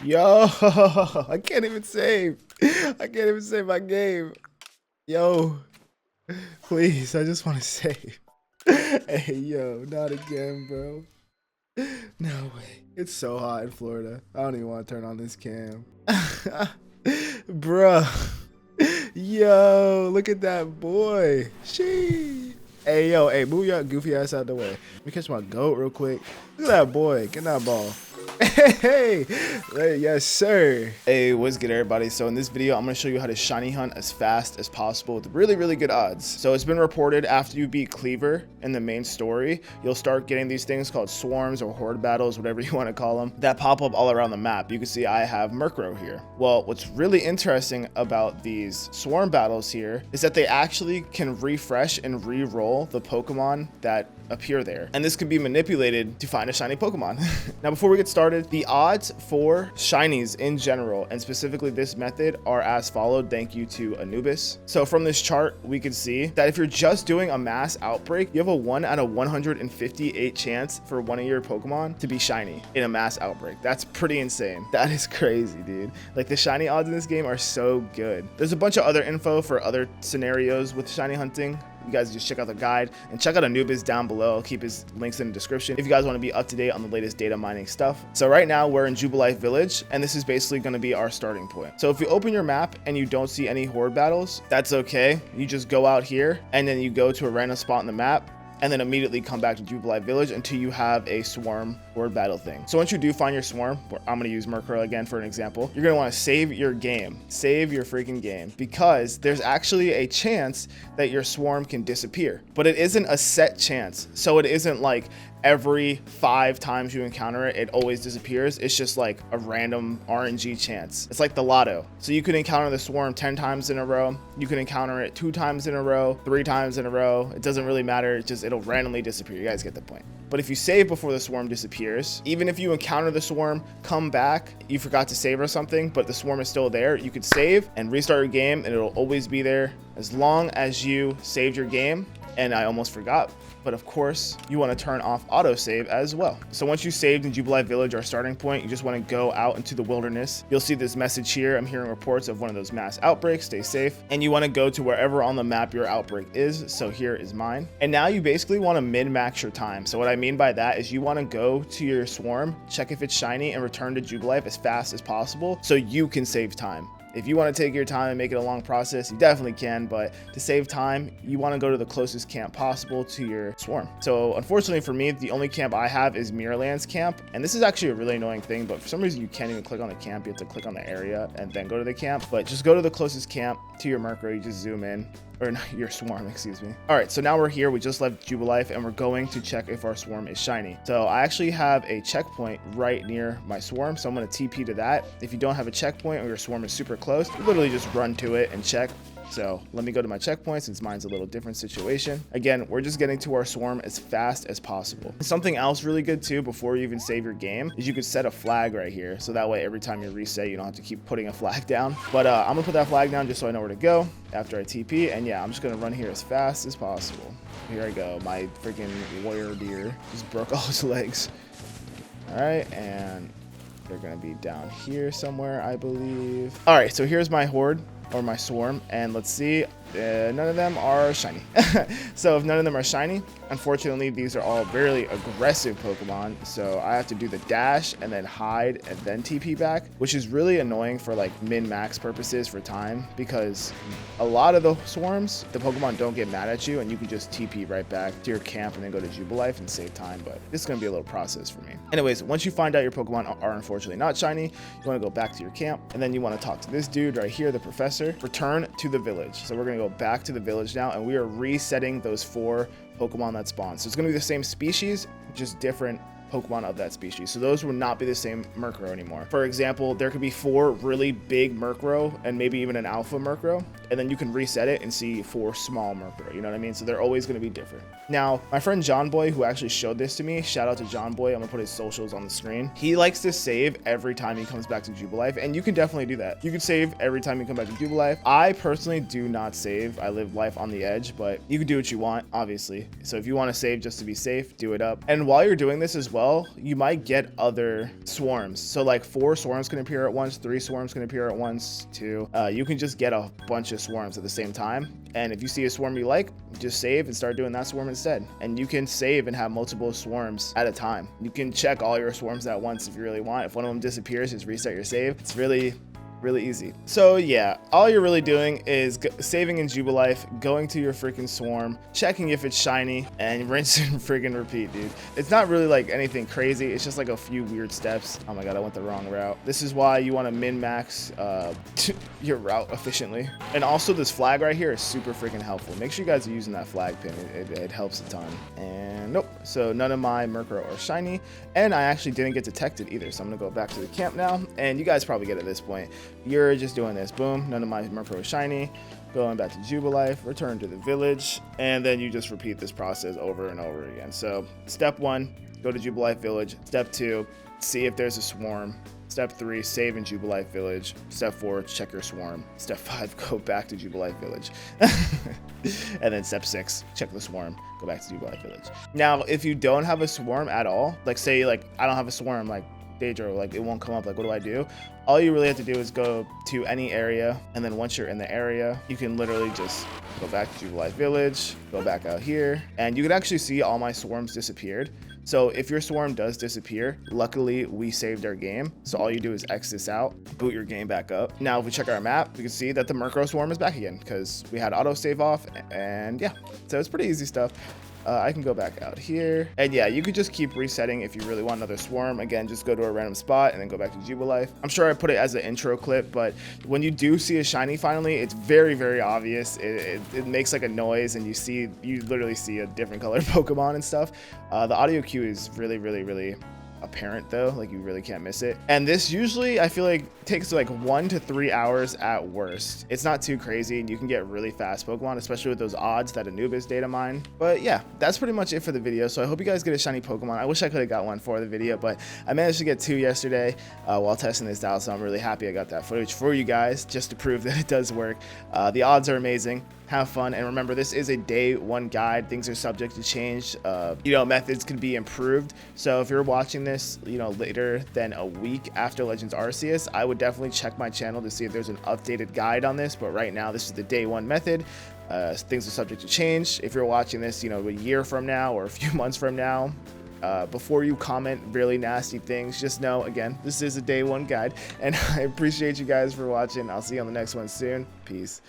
Yo, I can't even save. I can't even save my game. Yo, please, I just want to save. Hey, yo, not again, bro. No way. It's so hot in Florida. I don't even want to turn on this cam. Bruh. Yo, look at that boy. She. Hey, yo, hey, move your goofy ass out the way. Let me catch my goat real quick. Look at that boy. Get that ball. Hey, yes sir. Hey, what's good everybody? So in this video I'm going to show you how to shiny hunt as fast as possible with really good odds. So it's been reported after you beat Cleaver in the main story, you'll start getting these things called swarms or horde battles, whatever you want to call them, that pop up all around the map. You can see I have Murkrow here. Well, what's really interesting about these swarm battles here is that they actually can refresh and re-roll the Pokemon that appear there, and this can be manipulated to find a shiny Pokemon. Now before we get started, the odds for shinies in general and specifically this method are as followed. Thank you to Anubis. So from this chart we can see that if you're just doing a mass outbreak, you have a 1 out of 158 chance for one of your Pokemon to be shiny in a mass outbreak. That's pretty insane. That is crazy, dude. Like, the shiny odds in this game are so good. There's a bunch of other info for other scenarios with shiny hunting. You guys just check out the guide and check out Anubis down below. I'll keep his links in the description if you guys want to be up to date on the latest data mining stuff. So right now we're in Jubilife Village, and this is basically going to be our starting point. So if you open your map and you don't see any horde battles, that's okay. You just go out here and then you go to a random spot on the map and then immediately come back to Jubilife Village until you have a swarm horde battle thing. So once you do find your swarm, I'm gonna use Murkrow again for an example, you're gonna wanna save your game. Save your freaking game, because there's actually a chance that your swarm can disappear, but it isn't a set chance. So it isn't like every 5 times you encounter it, it always disappears. It's just like a random RNG chance. It's like the lotto. So you could encounter the swarm 10 times in a row. You can encounter it 2 times in a row, 3 times in a row. It doesn't really matter. It'll randomly disappear. You guys get the point. But if you save before the swarm disappears, even if you encounter the swarm, come back, you forgot to save or something, but the swarm is still there, you could save and restart your game and it'll always be there as long as you saved your game. And I almost forgot, but of course you want to turn off autosave as well. So once you saved in Jubilife Village, our starting point, you just want to go out into the wilderness. You'll see this message here. I'm hearing reports of one of those mass outbreaks. Stay safe. And you want to go to wherever on the map your outbreak is. So here is mine. And now you basically want to min-max your time. So what I mean by that is you want to go to your swarm, check if it's shiny, and return to Jubilife as fast as possible so you can save time. If you want to take your time and make it a long process, you definitely can, but to save time, you want to go to the closest camp possible to your swarm. So unfortunately for me, the only camp I have is Mirrorland's camp, and this is actually a really annoying thing, but for some reason you can't even click on the camp. You have to click on the area and then go to the camp, but just go to the closest camp to your Murkrow. You just zoom in. Or not, your swarm, excuse me. All right, so now we're here. We just left Jubilife and we're going to check if our swarm is shiny. So I actually have a checkpoint right near my swarm, so I'm gonna TP to that. If you don't have a checkpoint or your swarm is super close, you literally just run to it and check. So let me go to my checkpoint since mine's a little different situation. Again, we're just getting to our swarm as fast as possible. Something else really good too, before you even save your game, is you could set a flag right here. So that way every time you reset, you don't have to keep putting a flag down. But I'm gonna put that flag down just so I know where to go after I TP. And yeah, I'm just gonna run here as fast as possible. Here I go. My freaking warrior deer just broke all his legs. All right, and they're gonna be down here somewhere, I believe. All right, so here's my horde, or my swarm, and let's see, none of them are shiny. So if none of them are shiny, unfortunately these are all very aggressive Pokemon, so I have to do the dash and then hide and then TP back, which is really annoying for like min-max purposes for time, because a lot of the swarms, the Pokemon don't get mad at you and you can just TP right back to your camp and then go to Jubilife and save time, but this is going to be a little process for me. Anyways, once you find out your Pokemon are unfortunately not shiny, you want to go back to your camp and then you want to talk to this dude right here, the professor. Return to the village. So we're going to go back to the village now, and we are resetting those 4 Pokemon that spawn. So it's going to be the same species, just different Pokemon of that species. So those will not be the same Murkrow anymore. For example, there could be 4 really big Murkrow and maybe even an alpha Murkrow, and then you can reset it and see 4 small Murkrow, you know what I mean? So they're always going to be different. Now, my friend John Boy, who actually showed this to me, shout out to John Boy, I'm gonna put his socials on the screen. He likes to save every time he comes back to Jubilife, and you can definitely do that. You can save every time you come back to Jubilife. I personally do not save. I live life on the edge, but you can do what you want, obviously. So if you want to save just to be safe, do it up. And while you're doing this as well, well, you might get other swarms. So like 4 swarms can appear at once, 3 swarms can appear at once, 2. You can just get a bunch of swarms at the same time. And if you see a swarm you like, just save and start doing that swarm instead. And you can save and have multiple swarms at a time. You can check all your swarms at once if you really want. If one of them disappears, just reset your save. It's really easy. So yeah, all you're really doing is saving in Jubilife, going to your freaking swarm, checking if it's shiny, and rinse and freaking repeat, dude. It's not really like anything crazy. It's just like a few weird steps. Oh my god, I went the wrong route. This is why you want to min-max your route efficiently. And also this flag right here is super freaking helpful. Make sure you guys are using that flag pin. It helps a ton. And nope, so none of my Murkrow are shiny, and I actually didn't get detected either. So I'm gonna go back to the camp now, and you guys probably get at this point. You're just doing this, boom, none of my Murkrow is shiny, going back to Jubilife, return to the village, and then you just repeat this process over and over again. So step 1, go to Jubilife village. Step 2, see if there's a swarm. Step 3, save in Jubilife village. Step 4, check your swarm. Step 5, go back to Jubilife village. And then step 6, check the swarm, go back to Jubilife village. Now, if you don't have a swarm at all, like say like I don't have a swarm, like Daedra, like it won't come up, like what do I do? All you really have to do is go to any area, and then once you're in the area, you can literally just go back to Jubilife village, go back out here, and you can actually see all my swarms disappeared. So if your swarm does disappear, luckily we saved our game. So all you do is X this out, boot your game back up. Now, if we check our map, we can see that the Murkrow swarm is back again because we had auto save off, and yeah, so it's pretty easy stuff. I can go back out here, and yeah, you could just keep resetting if you really want another swarm. Again, just go to a random spot and then go back to Jubilife. I'm sure I put it as an intro clip, but when you do see a shiny finally, it's very obvious. It makes like a noise, and you literally see a different color Pokemon and stuff. The audio cue is really apparent though, like you really can't miss it. And this usually I feel like takes like 1 to 3 hours at worst. It's not too crazy, and you can get really fast Pokemon, especially with those odds that Anubis data mine. But yeah, that's pretty much it for the video. So I hope you guys get a shiny Pokemon. I wish I could have got one for the video, but I managed to get 2 yesterday while testing this out, so I'm really happy I got that footage for you guys just to prove that it does work. The odds are amazing. Have fun, and remember, this is a day 1 guide. Things are subject to change. Methods can be improved. So if you're watching this, later than a week after Legends Arceus, I would definitely check my channel to see if there's an updated guide on this. But right now, this is the day 1 method. Things are subject to change. If you're watching this, a year from now or a few months from now, before you comment really nasty things, just know, again, this is a day 1 guide, and I appreciate you guys for watching. I'll see you on the next one soon. Peace.